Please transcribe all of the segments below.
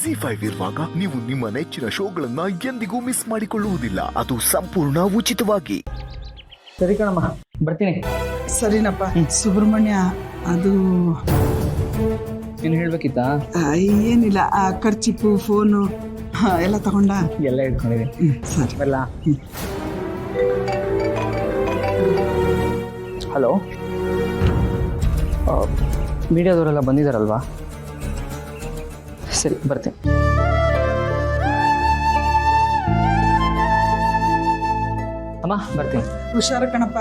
ZEE5 ಇರುವಾಗ ನೀವು ನಿಮ್ಮ ನೆಚ್ಚಿನ ಶೋಗಳನ್ನ ಎಂದಿಗೂ ಮಿಸ್ ಮಾಡಿಕೊಳ್ಳುವುದಿಲ್ಲ. ಅದು ಸಂಪೂರ್ಣ ಉಚಿತವಾಗಿ. ಸರಿ ಕಣಮ್ಮ, ಬರ್ತೀನಿ. ಸರಿನಪ್ಪ. ಸುಬ್ರಹ್ಮಣ್ಯ, ಅದು ಏನು ಹೇಳ್ಬೇಕಿತ್ತಾ? ಏನಿಲ್ಲ, ಆ ಖರ್ಚಿಪ್ಪು ಫೋನು ಎಲ್ಲ ತಗೊಂಡ ಎಲ್ಲ ಇಟ್ಕೊಂಡಿದ್ದೀನಿ. ಸರಿ ಬರಲ್ಲ. ಹಲೋ, ಮೀಡಿಯಾದವರೆಲ್ಲ ಬಂದಿದ್ದಾರಲ್ವಾ? ಸರಿ, ಬರ್ತೀನಿ. ಅಮ್ಮ, ಬರ್ತೀನಿ. ಹುಷಾರು ಕಣಪ್ಪ.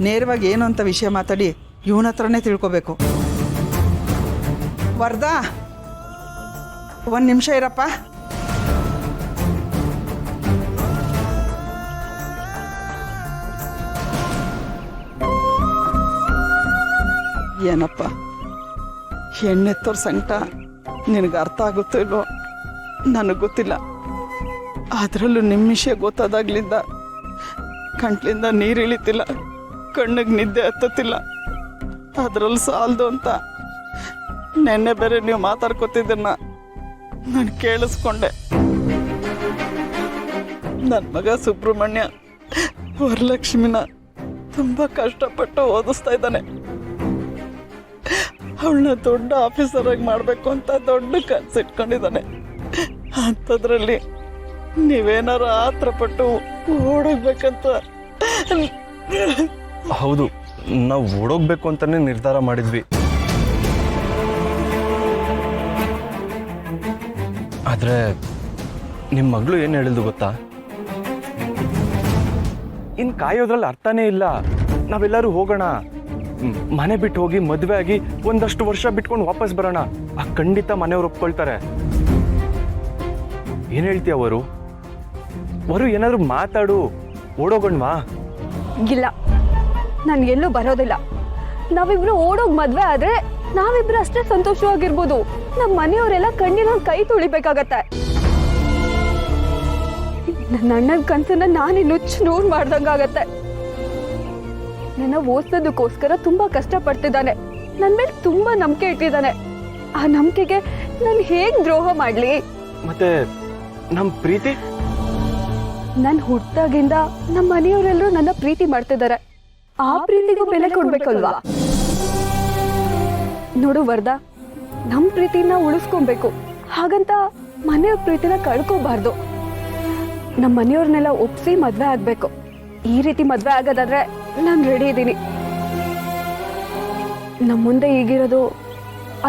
ನೇರವಾಗಿ ಏನು ಅಂತ ವಿಷಯ ಮಾತಾಡಿ ಇವನ ಹತ್ರನೇ ತಿಳ್ಕೊಬೇಕು. ವರ್ಧಾ, ಒಂದು ನಿಮಿಷ ಇರಪ್ಪ. ಏನಪ್ಪ, ಹೆಣ್ಣೆತ್ತೋರ್ ಸಂಕಟ ನಿನಗೆ ಅರ್ಥ ಆಗುತ್ತೋ ಇಲ್ವೋ ನನಗೆ ಗೊತ್ತಿಲ್ಲ. ಅದರಲ್ಲೂ ನಿಮ್ಮ ವಿಷಯ ಗೊತ್ತಾದಾಗ್ಲಿಂದ ಕಂಟ್ಲಿಂದ ನೀರು ಇಳಿತಿಲ್ಲ, ಕಣ್ಣಿಗೆ ನಿದ್ದೆ ಹತ್ತುತ್ತಿಲ್ಲ. ಅದರಲ್ಲಿ ಸಾಲದು ಅಂತ ನೆನ್ನೆ ಬೇರೆ ನೀವು ಮಾತಾಡ್ಕೊತಿದ್ದನ್ನ ನಾನು ಕೇಳಿಸ್ಕೊಂಡೆ. ನನ್ನ ಮಗ ಸುಬ್ರಹ್ಮಣ್ಯ ವರಲಕ್ಷ್ಮಿನ ತುಂಬ ಕಷ್ಟಪಟ್ಟು ಓದಿಸ್ತಾ ಇದ್ದಾನೆ. ಅವಳನ್ನ ದೊಡ್ಡ ಆಫೀಸರ್ ಆಗಿ ಮಾಡಬೇಕು ಅಂತ ದೊಡ್ಡ ಕನಸು ಇಟ್ಕೊಂಡಿದ್ದಾನೆ. ಅಂಥದ್ರಲ್ಲಿ ನೀವೇನಾರ ಆತ್ರಪಟ್ಟು ಓಡೋಗ್ಬೇಕಂತ. ಹೌದು, ನಾವು ಓಡೋಗ್ಬೇಕು ಅಂತಾನೆ ನಿರ್ಧಾರ ಮಾಡಿದ್ವಿ. ಆದ್ರೆ ನಿಮ್ಮ ಮಗಳು ಏನು ಹೇಳಿದ್ದು ಗೊತ್ತಾ? ಇನ್ನು ಕಾಯೋದ್ರಲ್ಲಿ ಅರ್ಥನೇ ಇಲ್ಲ. ನಾವೆಲ್ಲರೂ ಹೋಗೋಣ, ಮನೆ ಬಿಟ್ಟು ಹೋಗಿ ಮದುವೆ ಆಗಿ ಒಂದಷ್ಟು ವರ್ಷ ಬಿಟ್ಕೊಂಡು ವಾಪಸ್ ಬರೋಣ. ಖಂಡಿತ ಮನೆಯವ್ರು ಒಪ್ಕೊಳ್ತಾರೆ. ಏನು ಹೇಳ್ತೀಯ ಅವರು? ಏನಾದರೂ ಮಾತಾಡು, ಓಡೋಗೋಣವಾ? ಇಲ್ಲ, ನಾನು ಎಲ್ಲೂ ಬರೋದಿಲ್ಲ. ನಾವಿಬ್ರು ಓಡೋಗಿ ಮದ್ವೆ ಆದ್ರೆ ನಾವಿಬ್ರು ಅಷ್ಟೇ ಸಂತೋಷವಾಗಿರ್ಬೋದು. ನಮ್ಮ ಮನೆಯವರೆಲ್ಲ ಕಣ್ಣಿನ ಕೈ ತುಳಿಬೇಕಾಗತ್ತೆ. ನನ್ನ ಅಣ್ಣನ ಕನ್ಸನ್ನ ನಾನು ನುಚ್ಚು ನೂರು ಮಾಡ್ದಂಗಾಗತ್ತೆ. ನನ್ನ ಓದಿಸೋದಕ್ಕೋಸ್ಕರ ತುಂಬಾ ಕಷ್ಟಪಡ್ತಿದ್ದಾನೆ. ನನ್ನ ಮೇಲೆ ತುಂಬಾ ನಂಬಿಕೆ ಇಟ್ಟಿದ್ದಾನೆ. ಆ ನಂಬಿಕೆಗೆ ನಾನು ಹೇಗ್ ದ್ರೋಹ ಮಾಡ್ಲಿ? ಮತ್ತೆ ನಮ್ಮ ಪ್ರೀತಿ? ನಾನು ಹುಟ್ಟಾಗಿಂದ ನಮ್ಮ ಮನೆಯವರೆಲ್ಲರೂ ನನ್ನ ಪ್ರೀತಿ ಮಾಡ್ತಿದ್ದಾರೆ. ಆ ಪ್ರೀತಿಗೂ ಬೆಲೆ ಕೊಡ್ಬೇಕಲ್ವಾ? ನೋಡು ವರ್ಧಾ, ನಮ್ಮ ಪ್ರೀತಿನ ಉಳಿಸ್ಕೊಬೇಕು. ಹಾಗಂತ ಮನೆಯವ್ರ ಪ್ರೀತಿನ ಕಳ್ಕೋಬಾರ್ದು. ನಮ್ಮ ಮನೆಯವ್ರನ್ನೆಲ್ಲ ಒಪ್ಸಿ ಮದ್ವೆ ಆಗ್ಬೇಕು. ಈ ರೀತಿ ಮದ್ವೆ ಆಗೋದಾದ್ರೆ ನಾನು ರೆಡಿ ಇದ್ದೀನಿ. ನಮ್ಮ ಮುಂದೆ ಈಗಿರೋದು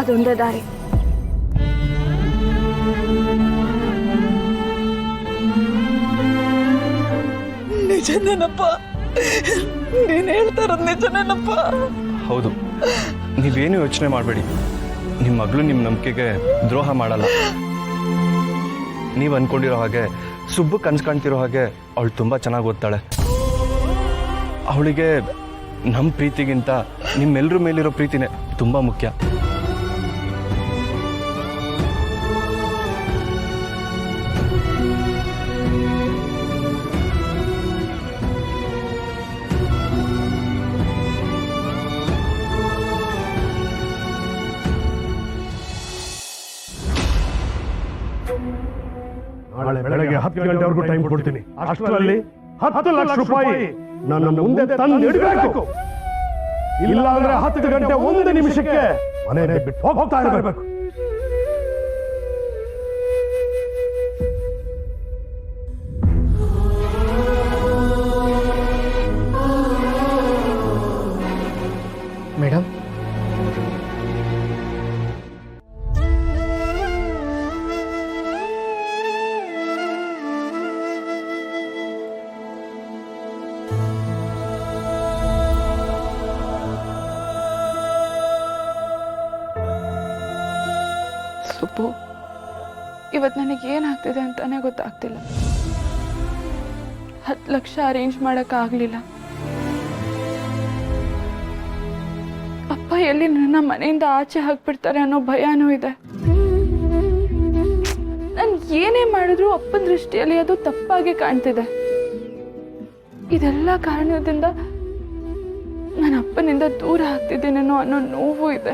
ಅದೊಂದೇ ದಾರಿ. ನಿಜನೇನಪ್ಪ? ನೀನು ಹೇಳ್ತಾ ಇರೋದು ನಿಜನೇನಪ್ಪ? ಹೌದು, ನೀವೇನು ಯೋಚನೆ ಮಾಡಬೇಡಿ. ನಿಮ್ಮ ಮಗಳು ನಿಮ್ಮ ನಂಬಿಕೆಗೆ ದ್ರೋಹ ಮಾಡಲ್ಲ. ನೀವು ಅನ್ಕೊಂಡಿರೋ ಹಾಗೆ, ಸುಬ್ಬು ಕನ್ಸು ಕಾಣ್ತಿರೋ ಹಾಗೆ ಅವಳು ತುಂಬ ಚೆನ್ನಾಗಿ ಓದ್ತಾಳೆ. ಅವಳಿಗೆ ನಮ್ಮ ಪ್ರೀತಿಗಿಂತ ನಿಮ್ಮೆಲ್ಲರ ಮೇಲಿರೋ ಪ್ರೀತಿನೇ ತುಂಬ ಮುಖ್ಯ. ನಾಳೆ ಬೆಳಗ್ಗೆ 10 ಗಂಟೆವರೆಗೂ ಟೈಮ್ ಕೊಡ್ತೀನಿ. ಅಷ್ಟರಲ್ಲಿ 10 ಲಕ್ಷ ರೂಪಾಯಿ ನನ್ನ ಮುಂದೆ ತಂದು ಇಡಬೇಕು. ಇಲ್ಲ ಅಂದ್ರೆ 10 ಗಂಟೆ 1 ನಿಮಿಷಕ್ಕೆ ಮನೆ ಬಿಟ್ಟು ಹೋಗ್ತಾ ಇರಬೇಕು. ಮೇಡಮ್, ಸುಬ್ಬು, ಇವತ್ತು ನನಗೆ ಏನಾಗ್ತಿದೆ ಅಂತಾನೆ ಗೊತ್ತಾಗ್ತಿಲ್ಲ. 10 ಲಕ್ಷ ಅರೇಂಜ್ ಮಾಡೋಕ್ಕಾಗಲಿಲ್ಲ. ಅಪ್ಪ ಎಲ್ಲಿ ನನ್ನ ಮನೆಯಿಂದ ಆಚೆ ಹಾಕ್ಬಿಡ್ತಾರೆ ಅನ್ನೋ ಭಯನೂ ಇದೆ. ಏನೇ ಮಾಡಿದ್ರು ಅಪ್ಪನ ದೃಷ್ಟಿಯಲ್ಲಿ ಅದು ತಪ್ಪಾಗಿ ಕಾಣ್ತಿದೆ. ಇದೆಲ್ಲ ಕಾರಣದಿಂದ ನನ್ನ ಅಪ್ಪನಿಂದ ದೂರ ಆಗ್ತಿದ್ದೇನೇನೋ ಅನ್ನೋ ನೋವು ಇದೆ.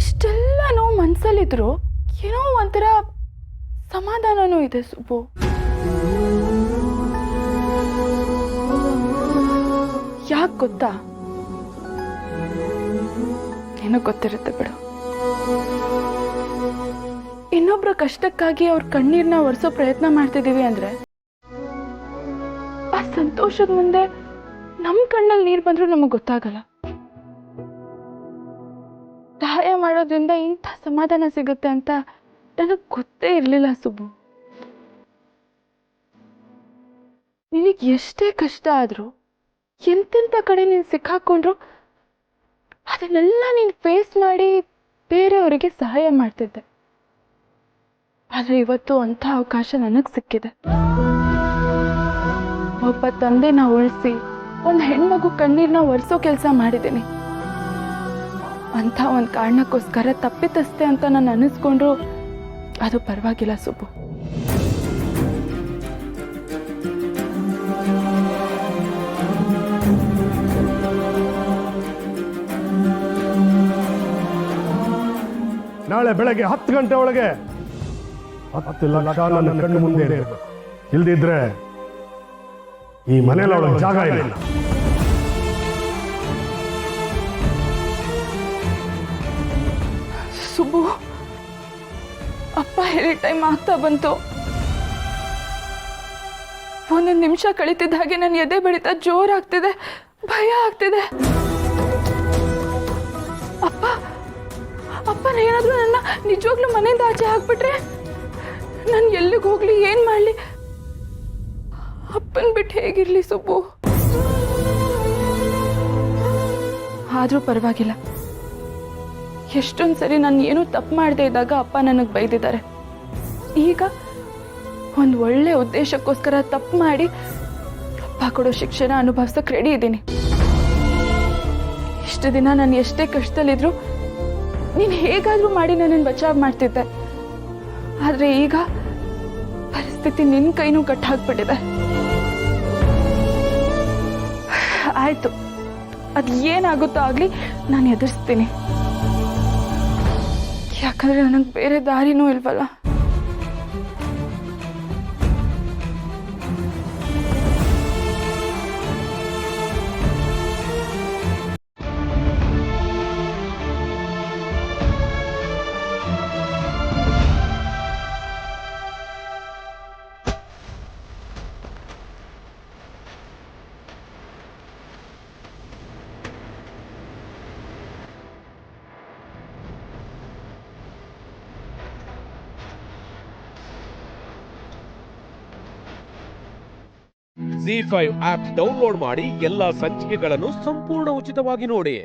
ಇಷ್ಟೆಲ್ಲ ನೋವು ಮನ್ಸಲ್ಲಿದ್ರು ಏನೋ ಒಂಥರ ಸಮಾಧಾನನೂ ಇದೆ ಸುಬ್ಬು. ಯಾಕೆ ಗೊತ್ತಾ? ಏನೋ ಗೊತ್ತಿರುತ್ತೆ ಬಿಡು. ಇನ್ನೊಬ್ರ ಕಷ್ಟಕ್ಕಾಗಿ ಅವ್ರ ಕಣ್ಣೀರ್ನ ಒರೆಸೋ ಪ್ರಯತ್ನ ಮಾಡ್ತಿದೀವಿ ಅಂದ್ರೆ ಆ ಸಂತೋಷದ ಮುಂದೆ ನಮ್ ಕಣ್ಣಲ್ಲಿ ನೀರ್ ಬಂದ್ರೂ ನಮಗ್ ಗೊತ್ತಾಗಲ್ಲ. ಸಹಾಯ ಮಾಡೋದ್ರಿಂದ ಇಂಥ ಸಮಾಧಾನ ಸಿಗುತ್ತೆ ಅಂತ ನನಗ್ ಗೊತ್ತೇ ಇರ್ಲಿಲ್ಲ ಸುಬ್ಬು. ನಿನಗ್ ಎಷ್ಟೇ ಕಷ್ಟ ಆದ್ರೂ ಎಂತೆಂಥ ಕಡೆ ನೀನ್ ಸಿಕ್ಕಾಕೊಂಡ್ರು ಅದನ್ನೆಲ್ಲ ನೀನ್ ಫೇಸ್ ಮಾಡಿ ಬೇರೆಯವರಿಗೆ ಸಹಾಯ ಮಾಡ್ತಿದ್ದೆ. ಆದ್ರೆ ಇವತ್ತು ಅಂಥ ಅವಕಾಶ ನನಗ್ ಸಿಕ್ಕಿದೆ. ಒಬ್ಬ ತಂದೆನ ಉಳಿಸಿ ಒಂದು ಹೆಣ್ಮಗು ಕಣ್ಣೀರ್ನ ಒರೆಸೋ ಕೆಲಸ ಮಾಡಿದ್ದೀನಿ. ಅಂಥ ಒಂದು ಕಾರಣಕ್ಕೋಸ್ಕರ ತಪ್ಪಿತಸ್ಥೆ ಅಂತ ನಾನು ಅನ್ನಿಸ್ಕೊಂಡ್ರು ಅದು ಪರವಾಗಿಲ್ಲ ಸುಬ್ಬು. ನಾಳೆ ಬೆಳಗ್ಗೆ 10 ಗಂಟೆ ಒಳಗೆ 10 ಲಕ್ಷ ನನ್ನ ಕಣ್ಣು ಮುಂದೆ ಇರಬೇಕು. ಇಲ್ದಿದ್ರೆ ಈ ಮನೇಲಿ ಅವಳ ಜಾಗ ಇಲ್ಲ. ಸುಬ್ಬು, ಅಪ್ಪ ಹೇಳಿ ಟೈಮ್ ಆಗ್ತಾ ಬಂತು. ಒಂದೊಂದು ನಿಮಿಷ ಕಳೀತಿದ್ದ ಹಾಗೆ ನನ್ನ ಎದೆ ಬಡಿತ ಜೋರಾಗ್ತಿದೆ, ಭಯ ಆಗ್ತಿದೆ. ಅಪ್ಪ ಅಪ್ಪನ ಏನಾದ್ರೂ ನನ್ನ ನಿಜವಾಗ್ಲೂ ಮನೆಯಿಂದ ಆಚೆ ಹಾಕ್ಬಿಟ್ರೆ ನಾನು ಎಲ್ಲಿಗೆ ಹೋಗ್ಲಿ, ಏನ್ ಮಾಡ್ಲಿ? ಅಪ್ಪನ್ ಬಿಟ್ಟು ಹೇಗಿರ್ಲಿ ಸುಬ್ಬು? ಆದ್ರೂ ಪರವಾಗಿಲ್ಲ. ಎಷ್ಟೊಂದು ಸರಿ ನಾನು ಏನೂ ತಪ್ಪು ಮಾಡದೇ ಇದ್ದಾಗ ಅಪ್ಪ ನನಗೆ ಬೈದಿದ್ದಾರೆ. ಈಗ ಒಂದು ಒಳ್ಳೆ ಉದ್ದೇಶಕ್ಕೋಸ್ಕರ ತಪ್ಪು ಮಾಡಿ ಅಪ್ಪ ಕೊಡೋ ಶಿಕ್ಷಣ ಅನುಭವಿಸೋಕೆ ರೆಡಿ ಇದ್ದೀನಿ. ಇಷ್ಟು ದಿನ ನಾನು ಎಷ್ಟೇ ಕಷ್ಟದಲ್ಲಿದ್ರು ನೀನು ಹೇಗಾದ್ರೂ ಮಾಡಿ ನನ್ನನ್ನು ಬಚಾವ್ ಮಾಡ್ತಿದ್ದೆ. ಆದ್ರೆ ಈಗ ಪರಿಸ್ಥಿತಿ ನಿನ್ನ ಕೈನೂ ಕಟ್ಟಾಕ್ಬಿಟ್ಟಿದೆ. ಆಯ್ತು, ಅದು ಏನಾಗುತ್ತೋ ಆಗ್ಲಿ, ನಾನು ಎದುರಿಸ್ತೀನಿ. ಯಾಕಂದ್ರೆ ನನಗೆ ಬೇರೆ ದಾರಿನೂ ಇಲ್ವಲ್ಲ. ZEE5 ಆಪ್ ಡೌನ್ಲೋಡ್ ಮಾಡಿ ಎಲ್ಲಾ ಸಂಚಿಕೆಗಳನ್ನು ಸಂಪೂರ್ಣ ಉಚಿತವಾಗಿ ನೋಡಿ.